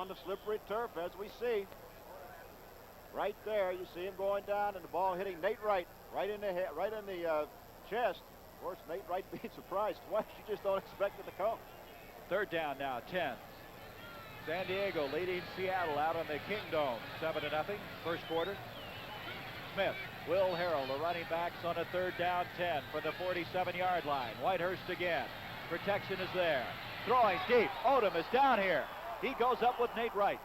on the slippery turf, as we see. Right there, you see him going down, and the ball hitting Nate Wright right in the head, right in the chest. Of course, Nate Wright being surprised twice. You just don't expect it to come. Third down now, 10. San Diego leading Seattle out on the Kingdome, 7-0, first quarter. Smith, Will Harrell, the running backs on a third down, 10 for the 47-yard line. Whitehurst again. Protection is there. Throwing deep. Odom is down here. He goes up with Nate Wright.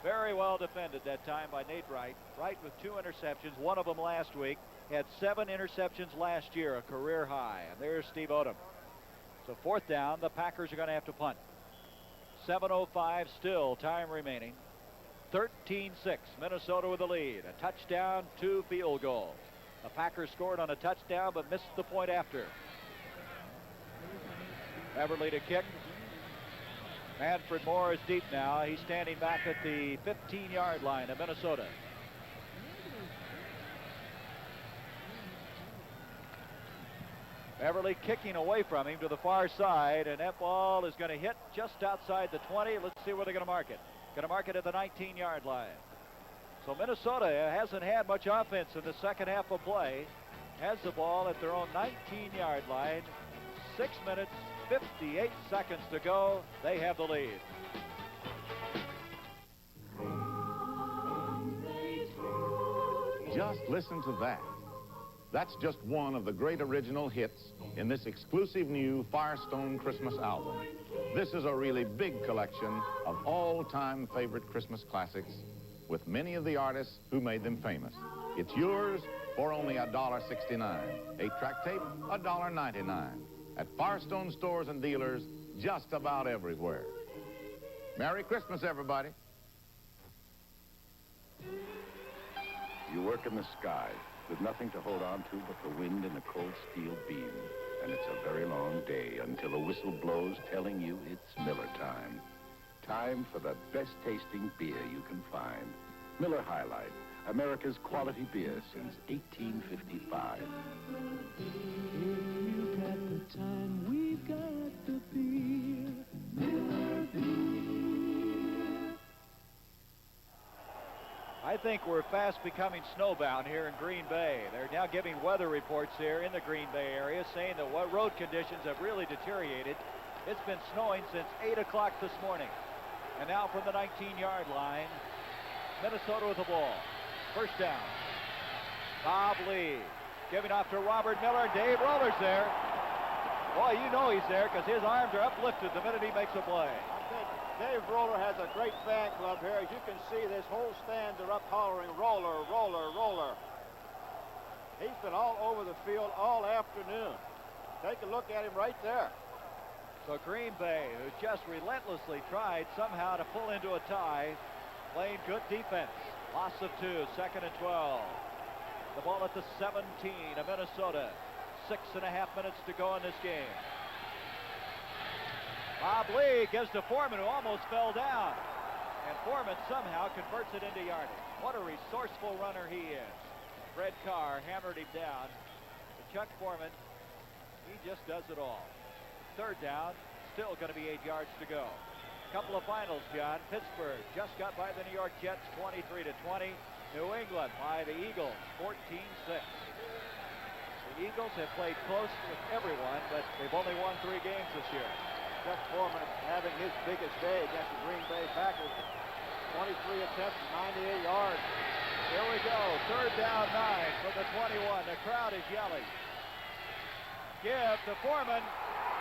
Very well defended that time by Nate Wright. Wright with 2 interceptions, one of them last week. Had 7 interceptions last year, a career high. And there's Steve Odom. So fourth down, the Packers are going to have to punt. 7:05 still, time remaining. 13-6, Minnesota with the lead. A touchdown, 2 field goals. The Packers scored on a touchdown but missed the point after. Beverly to kick. Manfred Moore is deep now. He's standing back at the 15-yard line of Minnesota. Beverly kicking away from him to the far side, and that ball is going to hit just outside the 20. Let's see where they're going to mark it. Going to mark it at the 19-yard line. So Minnesota hasn't had much offense in the second half of play. Has the ball at their own 19-yard line. 6 minutes, 58 seconds to go. They have the lead. Just listen to that. That's just one of the great original hits in this exclusive new Firestone Christmas album. This is a really big collection of all-time favorite Christmas classics with many of the artists who made them famous. It's yours for only $1.69. 8-track tape, $1.99. At Firestone stores and dealers just about everywhere. Merry Christmas, everybody. You work in the sky with nothing to hold on to but the wind and the cold steel beam. And it's a very long day until a whistle blows telling you it's Miller time. Time for the best tasting beer you can find. Miller High Life, America's quality beer since 1855. You got the time, we've got the beer. Miller beer. I think we're fast becoming snowbound here in Green Bay. They're now giving weather reports here in the Green Bay area saying that what road conditions have really deteriorated. It's been snowing since 8 o'clock this morning. And now from the 19-yard line, Minnesota with the ball. First down. Bob Lee giving off to Robert Miller. Dave Roller's there. Boy, you know he's there because his arms are uplifted the minute he makes a play. Dave Roller has a great fan club here. As you can see, this whole stand are up hollering, Roller, Roller, Roller. He's been all over the field all afternoon. Take a look at him right there. So Green Bay, who just relentlessly tried somehow to pull into a tie, playing good defense. Loss of 2, second and 12. The ball at the 17 of Minnesota. 6.5 minutes to go in this game. Bob Lee gives to Foreman, who almost fell down. And Foreman somehow converts it into yardage. What a resourceful runner he is. Fred Carr hammered him down. But Chuck Foreman, he just does it all. Third down, still going to be 8 yards to go. Couple of finals, John. Pittsburgh just got by the New York Jets 23-20. New England by the Eagles 14-6. The Eagles have played close with everyone, but they've only won 3 games this year. Chuck Foreman having his biggest day against the Green Bay Packers. 23 attempts, 98 yards. Here we go. Third down, 9 for the 21. The crowd is yelling. Give to Foreman.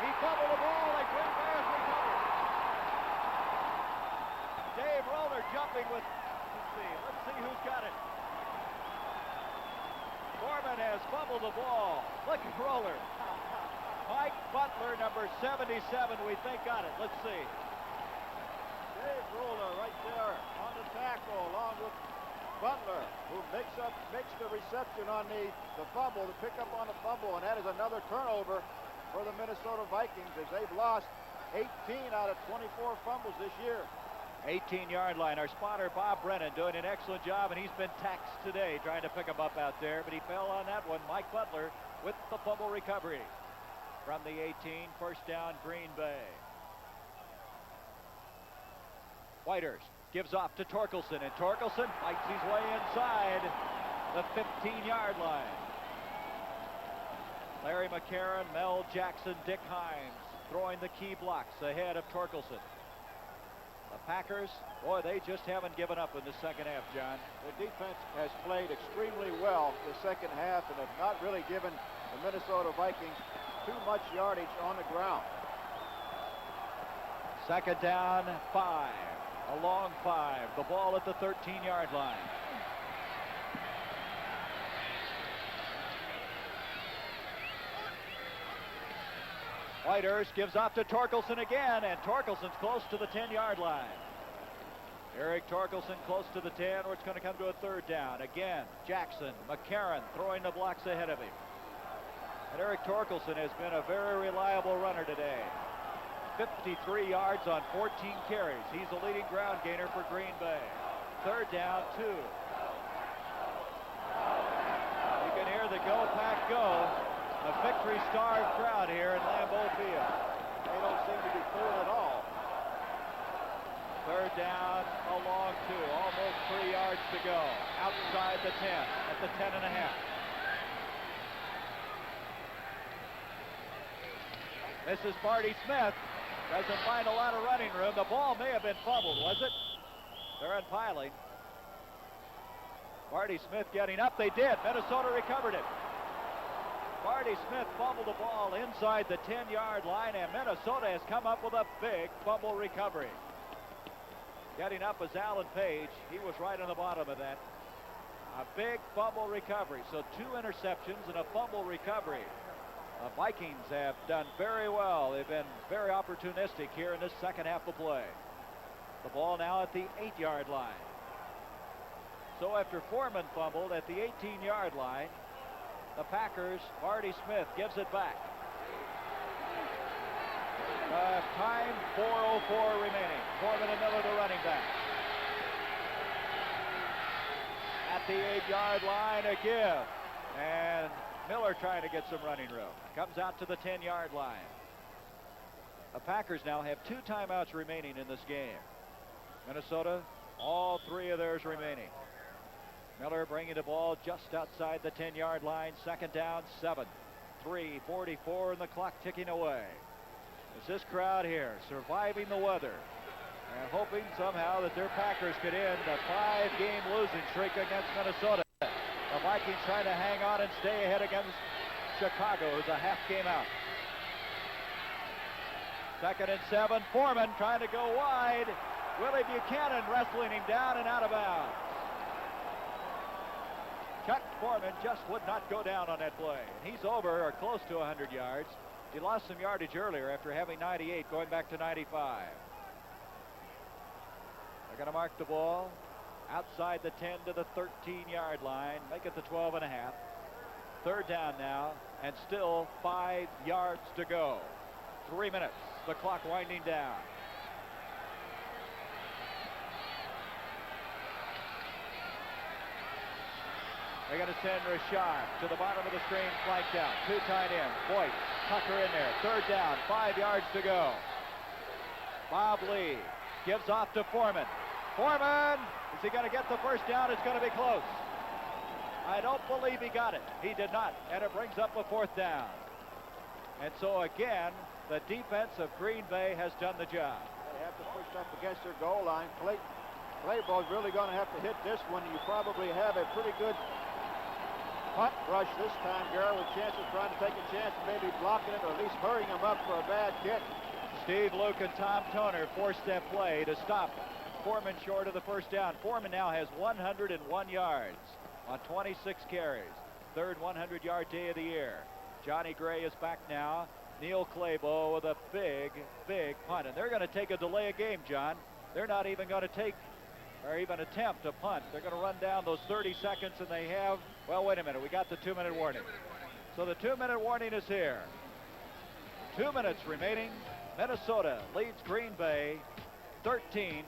He fumbled the ball and Green Bay has recovered. Dave Roller jumping with, let's see who's got it. Foreman has fumbled the ball. Look at Roller. Mike Butler, number 77, we think got it. Let's see. Dave Roller right there on the tackle along with Butler, who makes the reception on the fumble, the pickup on the fumble, and that is another turnover for the Minnesota Vikings as they've lost 18 out of 24 fumbles this year. 18-yard line. Our spotter, Bob Brennan, doing an excellent job, and he's been taxed today trying to pick him up out there, but he fell on that one. Mike Butler with the fumble recovery. From the 18, first down, Green Bay. Whitehurst gives off to Torkelson, and Torkelson fights his way inside the 15-yard line. Larry McCarron, Mel Jackson, Dick Himes throwing the key blocks ahead of Torkelson. The Packers, boy, they just haven't given up in the second half, John. The defense has played extremely well the second half and have not really given the Minnesota Vikings too much yardage on the ground. Second down, 5. A long 5. The ball at the 13-yard line. Whitehurst gives off to Torkelson again, and Torkelson's close to the 10-yard line. Eric Torkelson close to the 10, where it's going to come to a third down. Again, Jackson, McCarron throwing the blocks ahead of him. And Eric Torkelson has been a very reliable runner today. 53 yards on 14 carries. He's the leading ground gainer for Green Bay. Third down, 2. You can hear the Go Pack Go. A victory-starved crowd here in Lambeau Field. They don't seem to be fooled at all. Third down, a long 2. Almost 3 yards to go. Outside the 10, at the 10.5. Mrs. Marty Smith doesn't find a lot of running room. The ball may have been fumbled, was it? They're unpiling. Marty Smith getting up. They did. Minnesota recovered it. Marty Smith fumbled the ball inside the 10-yard line, and Minnesota has come up with a big fumble recovery. Getting up is Alan Page. He was right on the bottom of that. A big fumble recovery. So 2 interceptions and a fumble recovery. The Vikings have done very well. They've been very opportunistic here in this second half of play. The ball now at the 8-yard line. So after Foreman fumbled at the 18-yard line, the Packers, Marty Smith gives it back. Time, 4:04 remaining. Foreman and Miller, the running back. At the 8-yard line, a give. And Miller trying to get some running room. Comes out to the 10-yard line. The Packers now have 2 timeouts remaining in this game. Minnesota, all 3 of theirs remaining. Miller bringing the ball just outside the 10-yard line. Second down, 7. 3:44 and the clock ticking away. It's this crowd here surviving the weather and hoping somehow that their Packers could end a 5-game losing streak against Minnesota. The Vikings trying to hang on and stay ahead against Chicago, who's a half game out. Second and 7. Foreman trying to go wide. Willie Buchanan wrestling him down and out of bounds. Chuck Foreman just would not go down on that play. And he's over or close to 100 yards. He lost some yardage earlier after having 98, going back to 95. They're going to mark the ball outside the 10 to the 13-yard line, make it the 12.5. Third down now, and still 5 yards to go. 3 minutes, the clock winding down. They're going to send Rashad to the bottom of the screen, flanked out. 2 tight ends. Boyd, Tucker in there. Third down, 5 yards to go. Bob Lee gives off to Foreman. Foreman! Is he going to get the first down? It's going to be close. I don't believe he got it. He did not, and it brings up a 4th down. And so again, the defense of Green Bay has done the job. They have to push up against their goal line. Clayball's really going to have to hit this one. You probably have a pretty good punt rush this time, Garrett, with chances trying to take a chance and maybe blocking it or at least hurrying him up for a bad kick. Steve Luke and Tom Toner forced that play to stop Foreman short of the first down. Foreman now has 101 yards on 26 carries. Third 100-yard day of the year. Johnny Gray is back now. Neil Clayball with a big, big punt. And they're going to take a delay of game, John. They're not even going to take or even attempt to punt. They're going to run down those 30 seconds, and they have, well, wait a minute. We got the 2-minute warning. So the 2-minute warning is here. 2 minutes remaining. Minnesota leads Green Bay 13-6.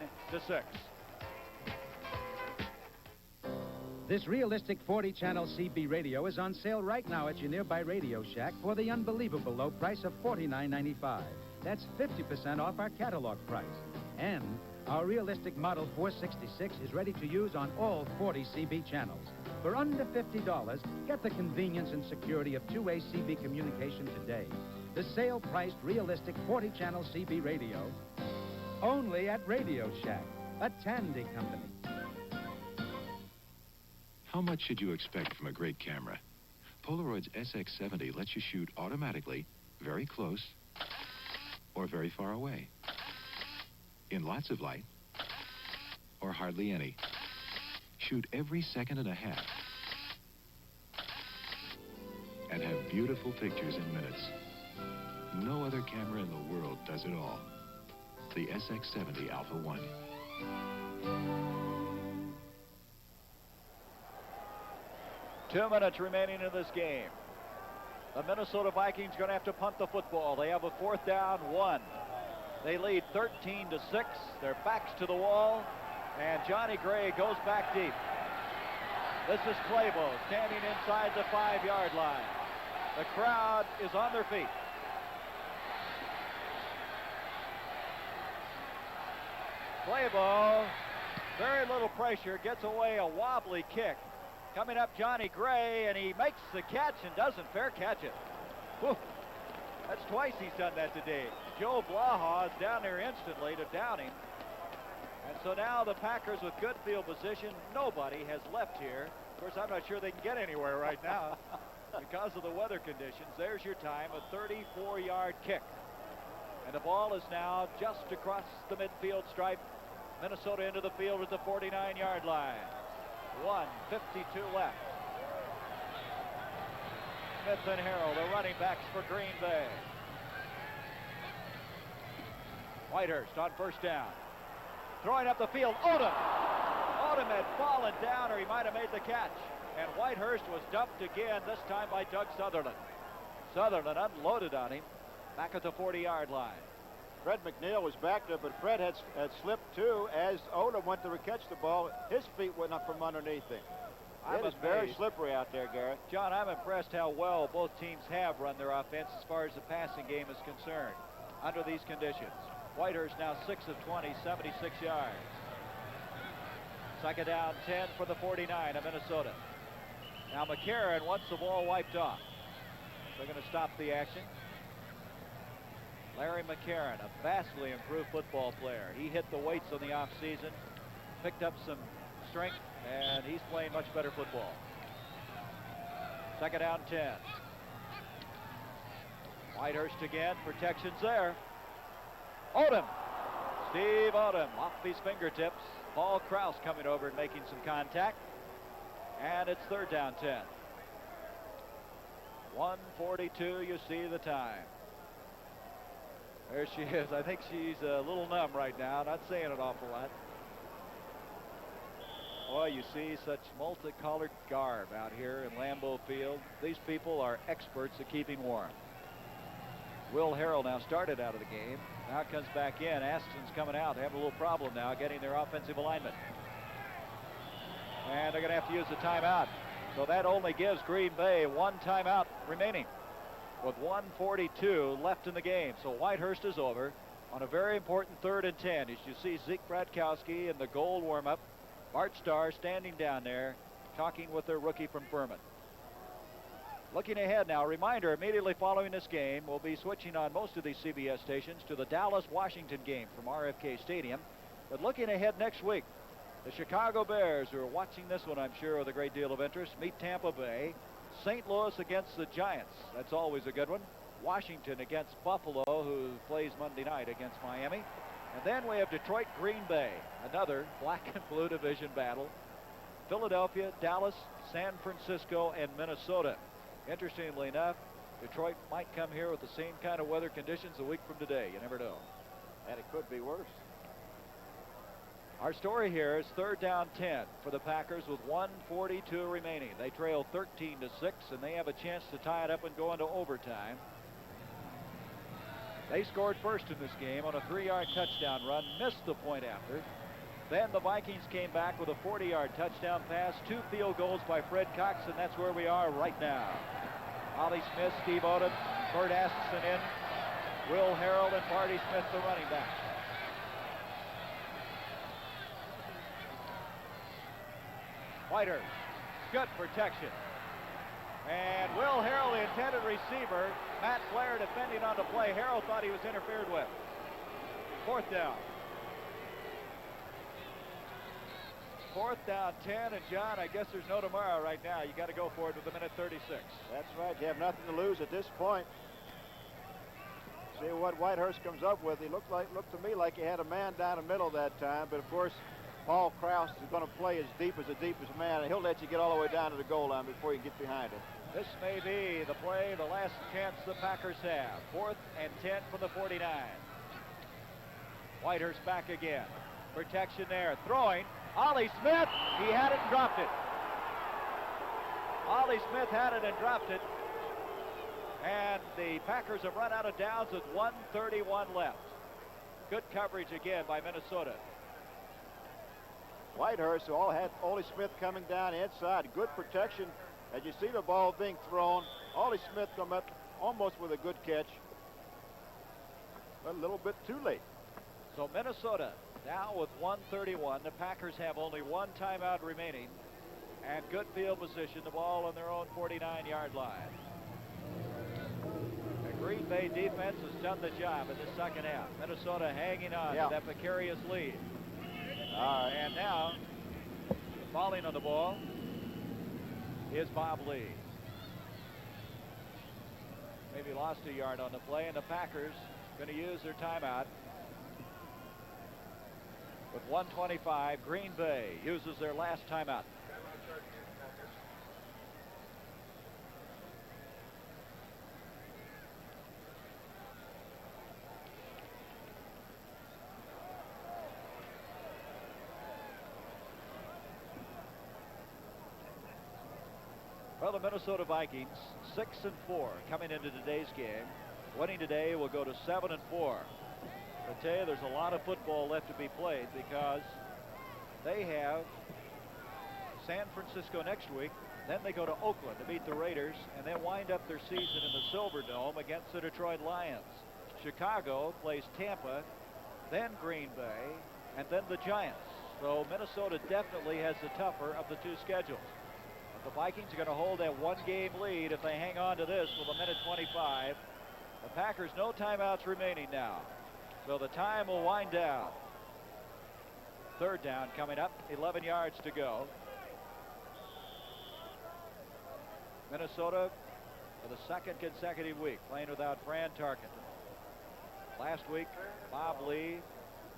This realistic 40-channel CB radio is on sale right now at your nearby Radio Shack for the unbelievable low price of $49.95. That's 50% off our catalog price. And Our realistic Model 466 is ready to use on all 40 CB channels. For under $50, get the convenience and security of two-way CB communication today. The sale-priced, realistic 40-channel CB radio, only at Radio Shack, a Tandy company. How much should you expect from a great camera? Polaroid's SX70 lets you shoot automatically, very close, or very far away, in lots of light, or hardly any. Shoot every second and a half, and have beautiful pictures in minutes. No other camera in the world does it all. The SX70 Alpha 1. Two minutes remaining in this game. The Minnesota Vikings going to have to punt the football. They have a 4th down, 1. They lead 13-6. Their backs to the wall, and Johnny Gray goes back deep. This is Clabo standing inside the 5-yard line. The crowd is on their feet. Clabo, very little pressure, gets away a wobbly kick. Coming up, Johnny Gray, and he makes the catch and doesn't fair catch it. Whew. That's twice he's done that today. Joe Blaha is down there instantly to down him. And so now the Packers with good field position. Nobody has left here. Of course, I'm not sure they can get anywhere right now because of the weather conditions. There's your time, a 34-yard kick. And the ball is now just across the midfield stripe. Minnesota into the field at the 49-yard line. 1:52 left. Smith and Harrell, the running backs for Green Bay. Whitehurst on 1st down. Throwing up the field, Odom. Odom had fallen down, or he might have made the catch. And Whitehurst was dumped again, this time by Doug Sutherland. Sutherland unloaded on him back at the 40-yard line. Fred McNeil was back there, but Fred had slipped too as Odom went to catch the ball. His feet went up from underneath him. It is very slippery out there, Garrett. John, I'm impressed how well both teams have run their offense as far as the passing game is concerned under these conditions. Whitehurst now 6 of 20, 76 yards. 2nd down, 10 for the 49 of Minnesota. Now McCarron wants the ball wiped off. They're going to stop the action. Larry McCarron, a vastly improved football player. He hit the weights on the offseason, picked up some strength, and he's playing much better football. 2nd down, 10. Whitehurst again, protections there. Odom, Steve Odom off his fingertips. Paul Krause coming over and making some contact. And it's 3rd down, 10. 1:42, you see the time. There she is. I think she's a little numb right now, not saying an awful lot. Boy, you see such multicolored garb out here in Lambeau Field. These people are experts at keeping warm. Will Harrell now started out of the game. Now comes back in. Aston's coming out. They have a little problem now getting their offensive alignment. And they're going to have to use the timeout. So that only gives Green Bay 1 timeout remaining with 1:42 left in the game. So Whitehurst is over on a very important 3rd and 10. As you see Zeke Bratkowski in the goal warm-up. Bart Starr standing down there talking with their rookie from Foreman. Looking ahead now, a reminder, immediately following this game, we'll be switching on most of these CBS stations to the Dallas-Washington game from RFK Stadium. But looking ahead next week, the Chicago Bears, who are watching this one, I'm sure, with a great deal of interest, meet Tampa Bay. St. Louis against the Giants. That's always a good one. Washington against Buffalo, who plays Monday night against Miami. And then we have Detroit, Green Bay, another black and blue division battle. Philadelphia, Dallas, San Francisco, and Minnesota. Interestingly enough, Detroit might come here with the same kind of weather conditions a week from today. You never know. And it could be worse. Our story here is 3rd down, 10 for the Packers with 1:42 remaining. They trail 13-6, and they have a chance to tie it up and go into overtime. They scored first in this game on a 3-yard touchdown run, missed the point after. Then the Vikings came back with a 40-yard touchdown pass, 2 field goals by Fred Cox, and that's where we are right now. Ollie Smith, Steve Odom, Bert Aston in, Will Harrell, and Marty Smith, the running back. Whitehurst, good protection. And Will Harrell, the intended receiver. Matt Blair defending on the play. Harrell thought he was interfered with. 4th down. 4th down, 10, and John, I guess there's no tomorrow right now. You got to go for it with 1:36. That's right. You have nothing to lose at this point. See what Whitehurst comes up with. He looked to me like he had a man down the middle that time, but of course, Paul Krause is going to play as deep as the deepest man, and he'll let you get all the way down to the goal line before you get behind him. This may be the play, the last chance the Packers have. 4th and 10 from the 49. Whitehurst back again. Protection there. Throwing. Ollie Smith. He had it and dropped it. Ollie Smith had it and dropped it. And the Packers have run out of downs with 1:31 left. Good coverage again by Minnesota. Whitehurst all had Ollie Smith coming down inside. Good protection. As you see the ball being thrown, Ollie Smith come up almost with a good catch. But a little bit too late. So Minnesota now with 1:31. The Packers have only one timeout remaining. And good field position. The ball on their own 49-yard line. The Green Bay defense has done the job in the second half. Minnesota hanging on to that precarious lead. And now, falling on the ball is Bob Lee. Maybe lost a yard on the play, and the Packers going to use their timeout. With 1:25, Green Bay uses their last timeout. Well, the Minnesota Vikings, 6-4 coming into today's game. Winning today will go to 7-4. I tell you, there's a lot of football left to be played because they have San Francisco next week. Then they go to Oakland to beat the Raiders and then wind up their season in the Silverdome against the Detroit Lions. Chicago plays Tampa, then Green Bay, and then the Giants. So Minnesota definitely has the tougher of the two schedules. The Vikings are going to hold that one-game lead if they hang on to this with 1:25. The Packers, no timeouts remaining now. So the time will wind down. 3rd down coming up, 11 yards to go. Minnesota for the 2nd consecutive week playing without Fran Tarkenton. Last week, Bob Lee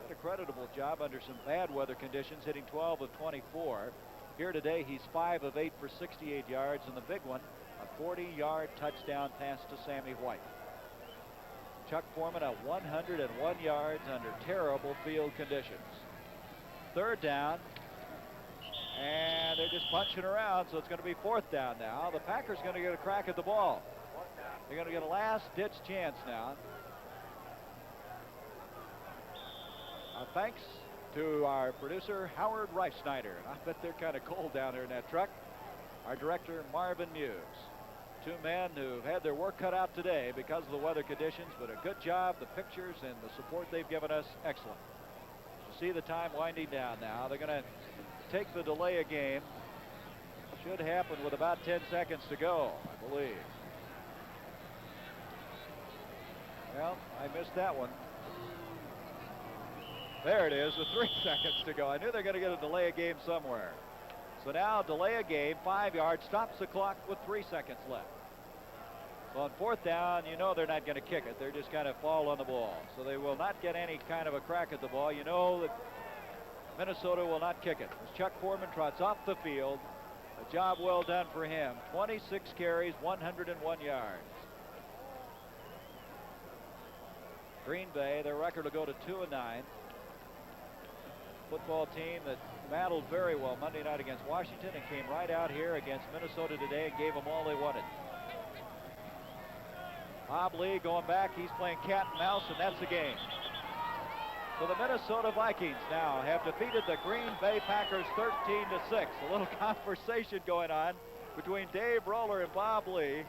did a creditable job under some bad weather conditions, hitting 12 of 24. Here today, he's 5 of 8 for 68 yards, and the big one, a 40-yard touchdown pass to Sammy White. Chuck Foreman at 101 yards under terrible field conditions. 3rd down, and they're just punching around, so it's going to be 4th down now. The Packers going to get a crack at the ball. They're going to get a last-ditch chance now. Thanks to our producer, Howard Reifsnyder. I bet they're kind of cold down there in that truck. Our director, Marvin Muse. Two men who've had their work cut out today because of the weather conditions, but a good job. The pictures and the support they've given us, excellent. You see the time winding down now. They're going to take the delay of game. Should happen with about 10 seconds to go, I believe. Well, I missed that one. There it is with 3 seconds to go. I knew they're going to get a delay of game somewhere. So now delay of game, 5 yards, stops the clock with 3 seconds left. So on 4th down, you know they're not going to kick it. They're just kind of fall on the ball. So they will not get any kind of a crack at the ball. You know that Minnesota will not kick it. As Chuck Foreman trots off the field, a job well done for him. 26 carries, 101 yards. Green Bay, their record will go to 2-9. Football team that battled very well Monday night against Washington and came right out here against Minnesota today and gave them all they wanted. Bob Lee going back. He's playing cat and mouse, and that's the game. So the Minnesota Vikings now have defeated the Green Bay Packers 13-6. A little conversation going on between Dave Roller and Bob Lee.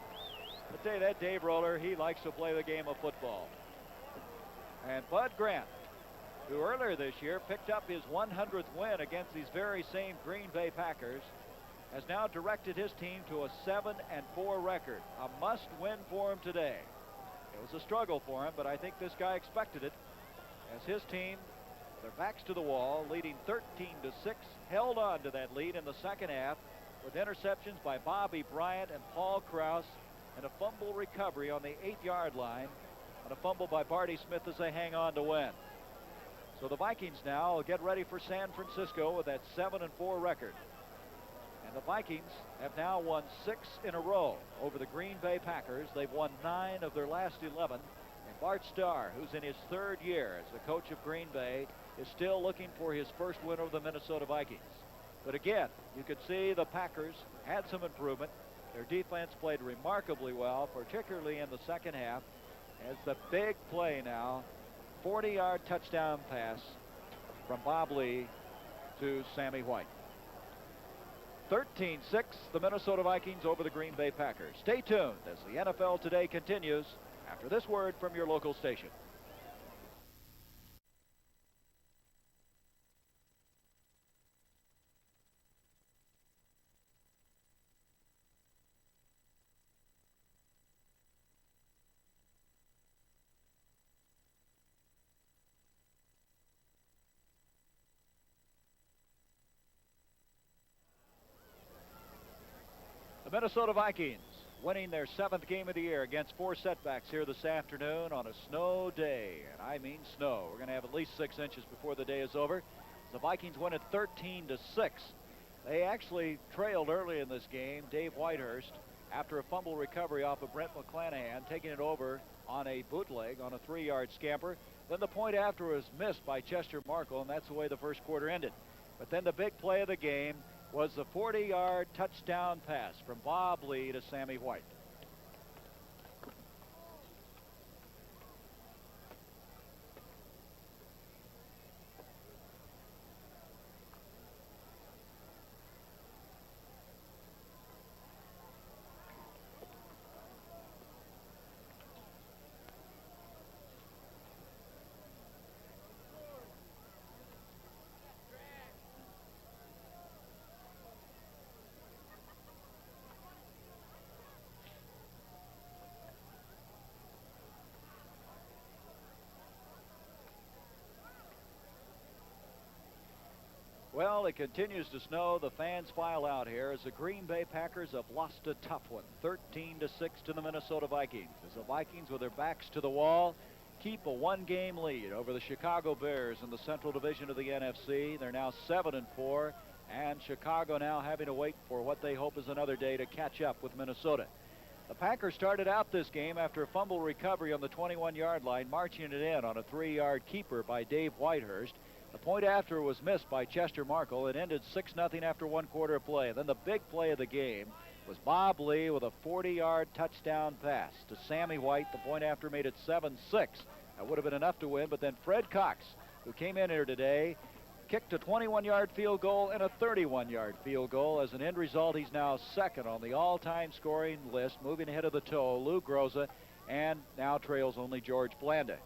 I'll tell you that Dave Roller, he likes to play the game of football. And Bud Grant, who earlier this year picked up his 100th win against these very same Green Bay Packers, has now directed his team to a 7-4 record. A must-win for him today. It was a struggle for him, but I think this guy expected it, as his team, their backs to the wall, leading 13-6, held on to that lead in the second half with interceptions by Bobby Bryant and Paul Krause, and a fumble recovery on the 8-yard line, and a fumble by Barty Smith as they hang on to win. So the Vikings now will get ready for San Francisco with that 7-4 record. And the Vikings have now won 6 in a row over the Green Bay Packers. They've won 9 of their last 11. And Bart Starr, who's in his 3rd year as the coach of Green Bay, is still looking for his first win over the Minnesota Vikings. But again, you could see the Packers had some improvement. Their defense played remarkably well, particularly in the second half, as the big play now, 40-yard touchdown pass from Bob Lee to Sammy White. 13-6, the Minnesota Vikings over the Green Bay Packers. Stay tuned as the NFL Today continues after this word from your local station. The Minnesota Vikings winning their 7th game of the year against 4 setbacks here this afternoon on a snow day. And I mean snow. We're going to have at least 6 inches before the day is over. The Vikings win it 13-6. They actually trailed early in this game. Dave Whitehurst, after a fumble recovery off of Brent McClanahan, taking it over on a bootleg on a 3-yard scamper. Then the point after was missed by Chester Markle, and that's the way the first quarter ended. But then the big play of the game was the 40-yard touchdown pass from Bob Lee to Sammy White. Well, it continues to snow. The fans file out here as the Green Bay Packers have lost a tough one, 13-6 to the Minnesota Vikings. As the Vikings, with their backs to the wall, keep a 1-game lead over the Chicago Bears in the Central Division of the NFC. They're now 7-4, and Chicago now having to wait for what they hope is another day to catch up with Minnesota. The Packers started out this game after a fumble recovery on the 21-yard line, marching it in on a 3-yard keeper by Dave Whitehurst. The point after was missed by Chester Markle. It ended 6-0 after 1 quarter of play. Then the big play of the game was Bob Lee with a 40-yard touchdown pass to Sammy White. The point after made it 7-6. That would have been enough to win, but then Fred Cox, who came in here today, kicked a 21-yard field goal and a 31-yard field goal. As an end result, he's now 2nd on the all-time scoring list, moving ahead of the toe, Lou Groza, and now trails only George Blanda.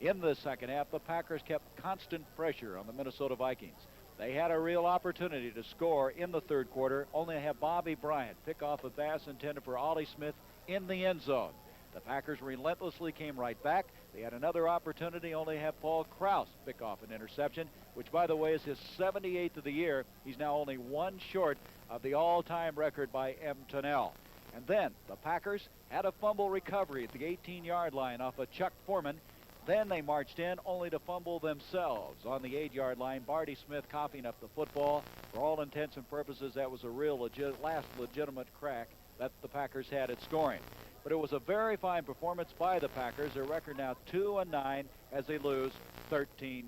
In the second half, the Packers kept constant pressure on the Minnesota Vikings. They had a real opportunity to score in the 3rd quarter, only to have Bobby Bryant pick off a pass intended for Ollie Smith in the end zone. The Packers relentlessly came right back. They had another opportunity, only to have Paul Krause pick off an interception, which, by the way, is his 78th of the year. He's now only 1 short of the all-time record by M. Tunnell. And then the Packers had a fumble recovery at the 18-yard line off of Chuck Foreman. Then they marched in, only to fumble themselves on the 8-yard line. Barty Smith coughing up the football. For all intents and purposes, that was a real last legitimate crack that the Packers had at scoring. But it was a very fine performance by the Packers. Their record now 2-9 as they lose 13-6.